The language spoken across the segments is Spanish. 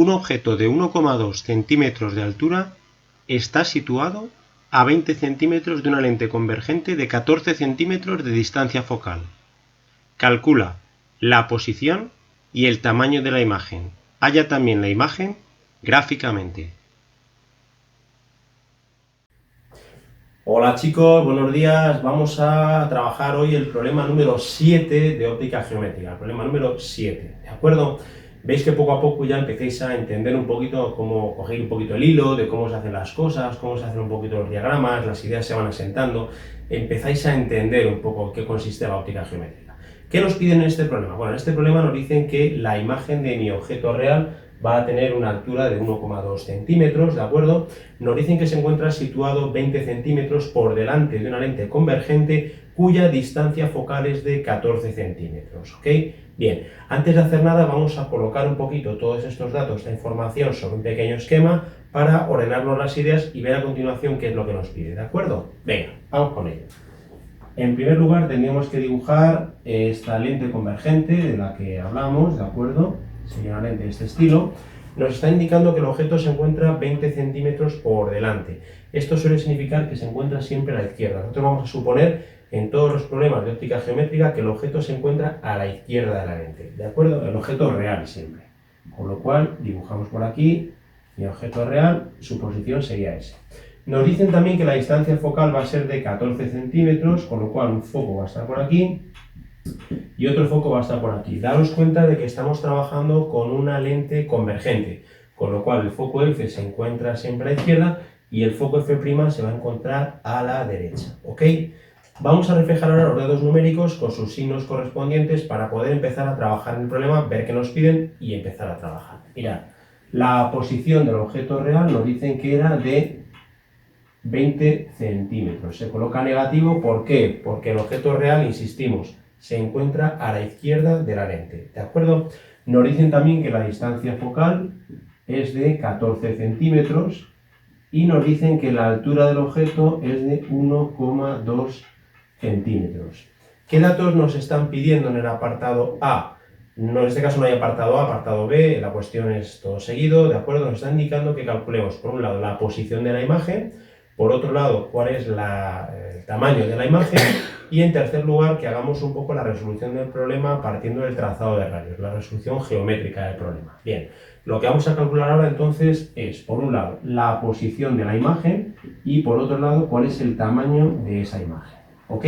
un objeto de 1,2 centímetros de altura está situado a 20 centímetros de una lente convergente de 14 centímetros de distancia focal. Calcula la posición y el tamaño de la imagen. Halla también la imagen gráficamente. Hola chicos, buenos días. Vamos a trabajar hoy el problema número 7 de óptica geométrica, el problema número 7, ¿de acuerdo? Veis que poco a poco ya empecéis a entender un poquito cómo coger un poquito el hilo, de cómo se hacen las cosas, cómo se hacen un poquito los diagramas, las ideas se van asentando, empezáis a entender un poco en qué consiste la óptica geométrica. ¿Qué nos piden en este problema? Bueno, en este problema nos dicen que la imagen de mi objeto real va a tener una altura de 1,2 centímetros, ¿de acuerdo? Nos dicen que se encuentra situado 20 centímetros por delante de una lente convergente cuya distancia focal es de 14 centímetros, ¿ok? Bien, antes de hacer nada vamos a colocar un poquito todos estos datos, esta información sobre un pequeño esquema para ordenarnos las ideas y ver a continuación qué es lo que nos pide, ¿de acuerdo? Venga, vamos con ello. En primer lugar tendríamos que dibujar esta lente convergente de la que hablamos, ¿de acuerdo? Sería una lente de este estilo. Nos está indicando que el objeto se encuentra 20 centímetros por delante. Esto suele significar que se encuentra siempre a la izquierda. Nosotros vamos a suponer en todos los problemas de óptica geométrica que el objeto se encuentra a la izquierda de la lente, ¿de acuerdo? El objeto real siempre. Con lo cual dibujamos por aquí mi objeto real, su posición sería ese. Nos dicen también que la distancia focal va a ser de 14 centímetros, con lo cual un foco va a estar por aquí y otro foco va a estar por aquí. Daros cuenta de que estamos trabajando con una lente convergente, con lo cual el foco F se encuentra siempre a la izquierda y el foco F' se va a encontrar a la derecha, ¿ok? Vamos a reflejar ahora los dedos numéricos con sus signos correspondientes para poder empezar a trabajar en el problema, ver qué nos piden y empezar a trabajar. Mirad, la posición del objeto real nos dicen que era de 20 centímetros. Se coloca negativo, ¿por qué? Porque el objeto real, insistimos, se encuentra a la izquierda de la lente, ¿de acuerdo? Nos dicen también que la distancia focal es de 14 centímetros y nos dicen que la altura del objeto es de 1,2 centímetros. ¿Qué datos nos están pidiendo en el apartado A? No, en este caso no hay apartado A, apartado B, la cuestión es todo seguido, ¿de acuerdo? Nos está indicando que calculemos, por un lado, la posición de la imagen, por otro lado, cuál es el tamaño de la imagen y, en tercer lugar, que hagamos un poco la resolución del problema partiendo del trazado de radios, la resolución geométrica del problema. Bien, lo que vamos a calcular ahora entonces es, por un lado, la posición de la imagen y, por otro lado, cuál es el tamaño de esa imagen, ¿ok?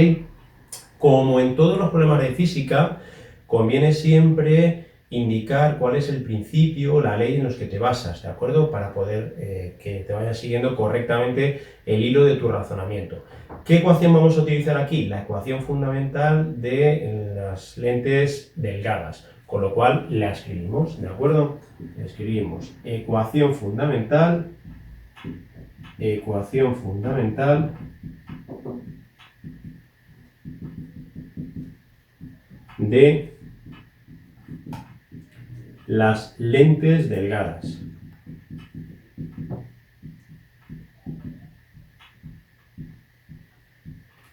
Como en todos los problemas de física, conviene siempre indicar cuál es el principio, la ley en los que te basas, ¿de acuerdo? Para poder que te vaya siguiendo correctamente el hilo de tu razonamiento. ¿Qué ecuación vamos a utilizar aquí? La ecuación fundamental de las lentes delgadas, con lo cual la escribimos, ¿de acuerdo? Escribimos ecuación fundamental de las lentes delgadas.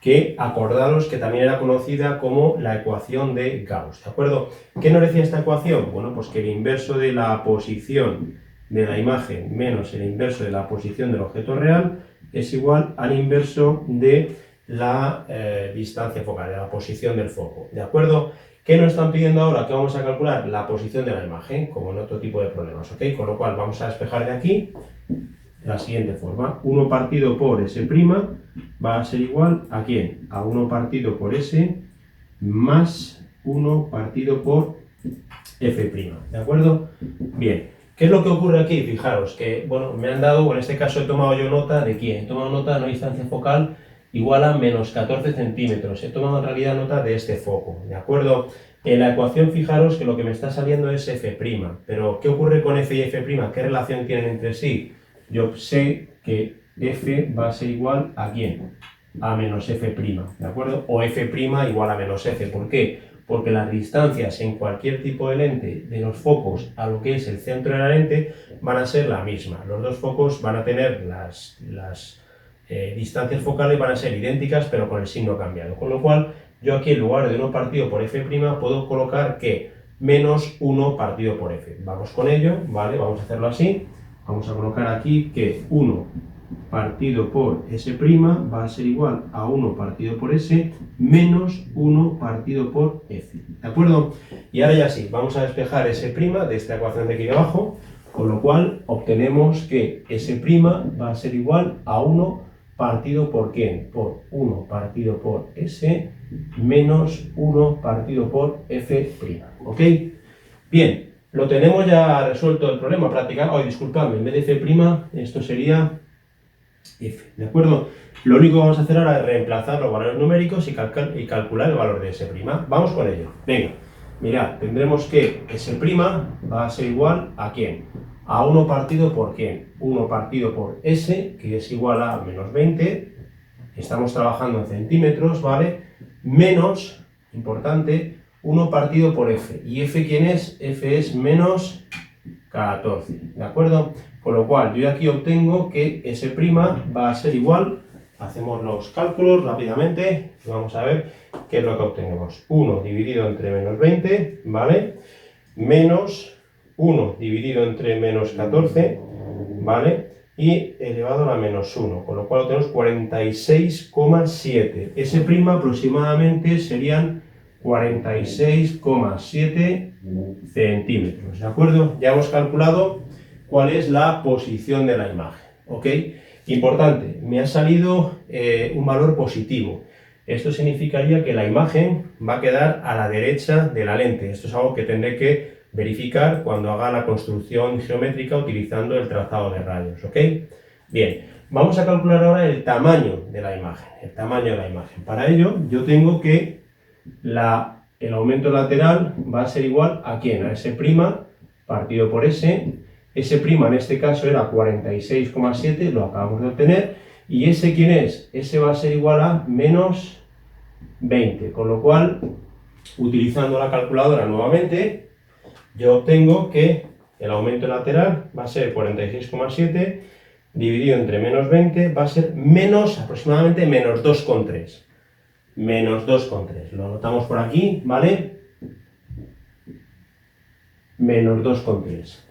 Que acordaros que también era conocida como la ecuación de Gauss, ¿de acuerdo? ¿Qué nos decía esta ecuación? Bueno, pues que el inverso de la posición de la imagen menos el inverso de la posición del objeto real es igual al inverso de la distancia focal, de la posición del foco, ¿de acuerdo? ¿Qué nos están pidiendo ahora? ¿Qué vamos a calcular? La posición de la imagen, como en otro tipo de problemas, ¿ok? Con lo cual vamos a despejar de aquí de la siguiente forma. 1 partido por S' va a ser igual ¿a quién? A 1 partido por S más 1 partido por F', ¿de acuerdo? Bien, ¿qué es lo que ocurre aquí? Fijaros que, bueno, me han dado, en este caso he tomado yo nota de quién, he tomado nota de una distancia focal igual a menos 14 centímetros, he tomado en realidad nota de este foco, ¿de acuerdo? En la ecuación fijaros que lo que me está saliendo es F', pero ¿qué ocurre con F y F'? ¿Qué relación tienen entre sí? Yo sé que F va a ser igual ¿a quién? A menos F', ¿de acuerdo? O F' igual a menos F. ¿Por qué? Porque las distancias en cualquier tipo de lente de los focos a lo que es el centro de la lente van a ser la misma. Los dos focos van a tener las distancias focales van a ser idénticas pero con el signo cambiado. Con lo cual yo aquí en lugar de 1 partido por F' puedo colocar que menos 1 partido por f. Vamos con ello, ¿vale? Vamos a hacerlo así. Vamos a colocar aquí que 1 partido por s' va a ser igual a 1 partido por s menos 1 partido por f. ¿De acuerdo? Y ahora ya sí, vamos a despejar s' de esta ecuación de aquí abajo, con lo cual obtenemos que s' va a ser igual a 1 partido por ¿quién? Por 1 partido por s menos 1 partido por f'. ¿Ok? Bien, lo tenemos ya resuelto el problema prácticamente. Oh, disculpadme, en vez de f', esto sería f. ¿De acuerdo? Lo único que vamos a hacer ahora es reemplazar los valores numéricos y calcular el valor de s'. Vamos con ello. Venga, mirad, tendremos que s' va a ser igual a ¿quién? A 1 partido por ¿quién? 1 partido por s, que es igual a menos 20. Estamos trabajando en centímetros, ¿vale? Menos, importante, 1 partido por f. ¿Y f quién es? F es menos 14, ¿de acuerdo? Con lo cual, yo aquí obtengo que s' va a ser igual, hacemos los cálculos rápidamente, vamos a ver qué es lo que obtenemos. 1 dividido entre menos 20, ¿vale? Menos 1 dividido entre menos 14, ¿vale? Y elevado a la menos 1, con lo cual obtenemos 46,7. S' aproximadamente serían 46,7 centímetros, ¿de acuerdo? Ya hemos calculado cuál es la posición de la imagen, ¿ok? Importante, me ha salido un valor positivo. Esto significaría que la imagen va a quedar a la derecha de la lente. Esto es algo que tendré que verificar cuando haga la construcción geométrica utilizando el trazado de rayos, ¿ok? Bien, vamos a calcular ahora el tamaño de la imagen. El tamaño de la imagen. Para ello, yo tengo que el aumento lateral va a ser igual a ¿quién? A s' partido por s. S' en este caso era 46,7, lo acabamos de obtener. ¿Y s quién es? S va a ser igual a menos 20. Con lo cual, utilizando la calculadora nuevamente, yo obtengo que el aumento lateral va a ser 46,7 dividido entre menos 20 va a ser aproximadamente menos 2,3. Menos 2,3. Lo anotamos por aquí, ¿vale? Menos 2,3.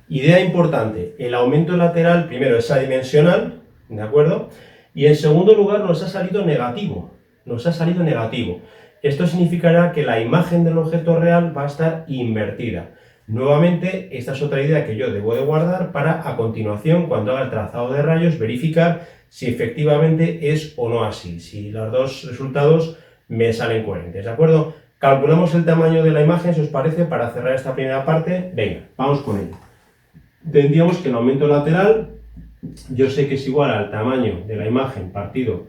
Idea importante, el aumento lateral primero es adimensional, ¿de acuerdo? Y en segundo lugar nos ha salido negativo. Nos ha salido negativo. Esto significará que la imagen del objeto real va a estar invertida. Nuevamente, esta es otra idea que yo debo de guardar para a continuación, cuando haga el trazado de rayos, verificar si efectivamente es o no así, si los dos resultados me salen coherentes, ¿de acuerdo? Calculamos el tamaño de la imagen, si os parece, para cerrar esta primera parte. Venga, vamos con ello. Tendríamos que el aumento lateral, yo sé que es igual al tamaño de la imagen partido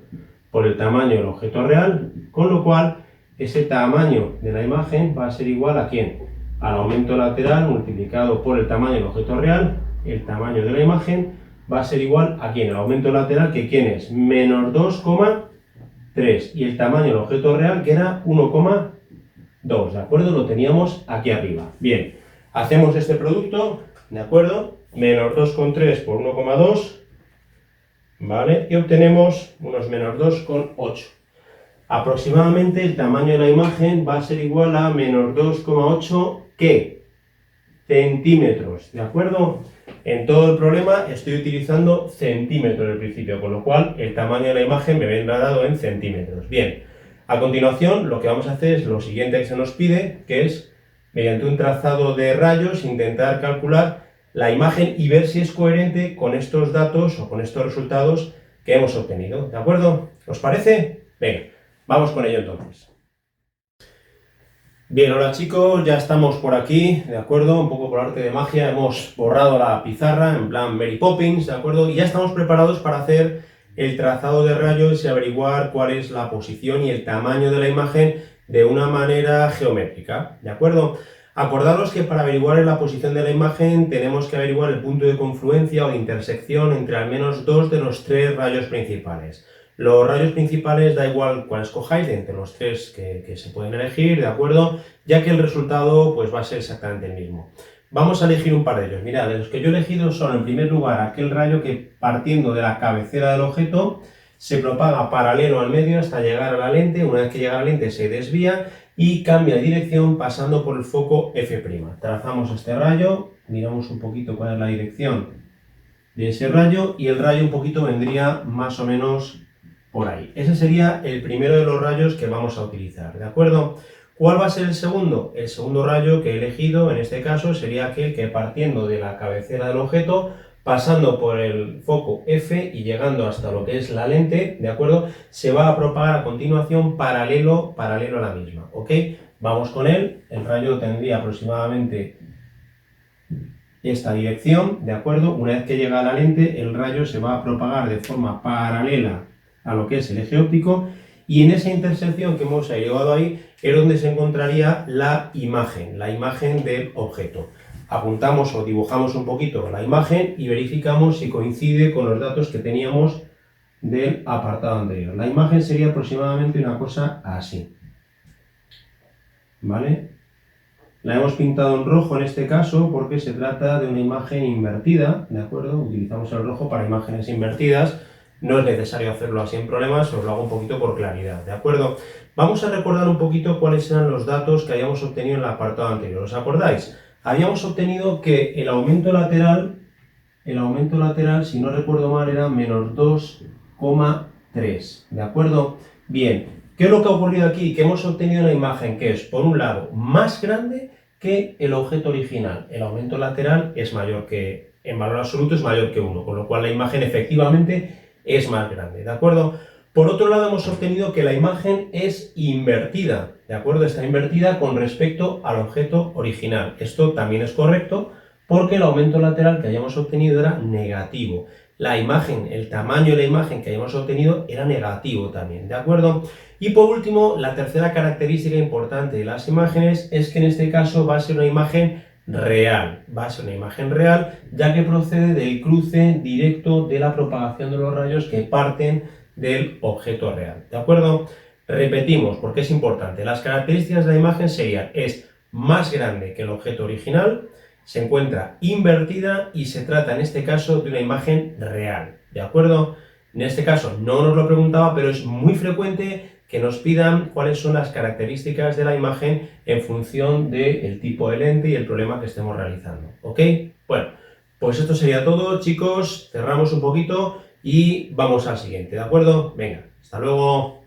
por el tamaño del objeto real, con lo cual ese tamaño de la imagen va a ser igual a ¿quién? Al aumento lateral multiplicado por el tamaño del objeto real. El tamaño de la imagen va a ser igual a ¿quién? El aumento lateral, que ¿quién es? Menos 2,3. Y el tamaño del objeto real, que era 1,2. ¿De acuerdo? Lo teníamos aquí arriba. Bien, hacemos este producto, ¿de acuerdo? Menos 2,3 por 1,2, ¿vale? Y obtenemos unos menos 2,8. Aproximadamente el tamaño de la imagen va a ser igual a menos 2,8, ¿qué? Centímetros, ¿de acuerdo? En todo el problema estoy utilizando centímetros al principio, con lo cual el tamaño de la imagen me vendrá dado en centímetros. Bien, a continuación lo que vamos a hacer es lo siguiente que se nos pide, que es, mediante un trazado de rayos, intentar calcular la imagen y ver si es coherente con estos datos o con estos resultados que hemos obtenido, ¿de acuerdo? ¿Os parece? Venga, vamos con ello entonces. Bien, hola chicos, ya estamos por aquí, ¿de acuerdo? Un poco por arte de magia, hemos borrado la pizarra en plan Mary Poppins, ¿de acuerdo? Y ya estamos preparados para hacer el trazado de rayos y averiguar cuál es la posición y el tamaño de la imagen de una manera geométrica, ¿de acuerdo? Acordaros que para averiguar la posición de la imagen tenemos que averiguar el punto de confluencia o de intersección entre al menos dos de los tres rayos principales. Los rayos principales da igual cuál escojáis de entre los tres que se pueden elegir, ¿de acuerdo? Ya que el resultado pues va a ser exactamente el mismo. Vamos a elegir un par de ellos. Mirad, de los que yo he elegido son, en primer lugar, aquel rayo que partiendo de la cabecera del objeto se propaga paralelo al medio hasta llegar a la lente. Una vez que llega a la lente se desvía y cambia de dirección pasando por el foco F'. Trazamos este rayo, miramos un poquito cuál es la dirección de ese rayo y el rayo un poquito vendría más o menos por ahí. Ese sería el primero de los rayos que vamos a utilizar, ¿de acuerdo? ¿Cuál va a ser el segundo? El segundo rayo que he elegido en este caso sería aquel que partiendo de la cabecera del objeto, pasando por el foco F y llegando hasta lo que es la lente, ¿de acuerdo? Se va a propagar a continuación paralelo a la misma, ¿ok? Vamos con él, el rayo tendría aproximadamente esta dirección, ¿de acuerdo? Una vez que llega a la lente, el rayo se va a propagar de forma paralela a lo que es el eje óptico y en esa intersección que hemos llegado ahí es donde se encontraría la imagen del objeto. Apuntamos o dibujamos un poquito la imagen y verificamos si coincide con los datos que teníamos del apartado anterior. La imagen sería aproximadamente una cosa así, ¿vale? La hemos pintado en rojo en este caso porque se trata de una imagen invertida, ¿de acuerdo? Utilizamos el rojo para imágenes invertidas. No es necesario hacerlo así en problemas, os lo hago un poquito por claridad, ¿de acuerdo? Vamos a recordar un poquito cuáles eran los datos que habíamos obtenido en el apartado anterior. ¿Os acordáis? Habíamos obtenido que el aumento lateral, si no recuerdo mal, era menos 2,3, ¿de acuerdo? Bien, ¿qué es lo que ha ocurrido aquí? Que hemos obtenido una imagen que es, por un lado, más grande que el objeto original. El aumento lateral es mayor que, en valor absoluto, es mayor que 1, con lo cual la imagen efectivamente es más grande, ¿de acuerdo? Por otro lado, hemos obtenido que la imagen es invertida, ¿de acuerdo? Está invertida con respecto al objeto original. Esto también es correcto porque el aumento lateral que hayamos obtenido era negativo. La imagen, el tamaño de la imagen que hayamos obtenido era negativo también, ¿de acuerdo? Y por último, la tercera característica importante de las imágenes es que en este caso va a ser una imagen real, ya que procede del cruce directo de la propagación de los rayos que parten del objeto real, ¿de acuerdo? Repetimos, porque es importante, las características de la imagen serían, es más grande que el objeto original, se encuentra invertida y se trata en este caso de una imagen real, ¿de acuerdo? En este caso no nos lo preguntaba, pero es muy frecuente que nos pidan cuáles son las características de la imagen en función del tipo de lente y el problema que estemos realizando, ¿ok? Bueno, pues esto sería todo, chicos, cerramos un poquito y vamos al siguiente, ¿de acuerdo? Venga, hasta luego.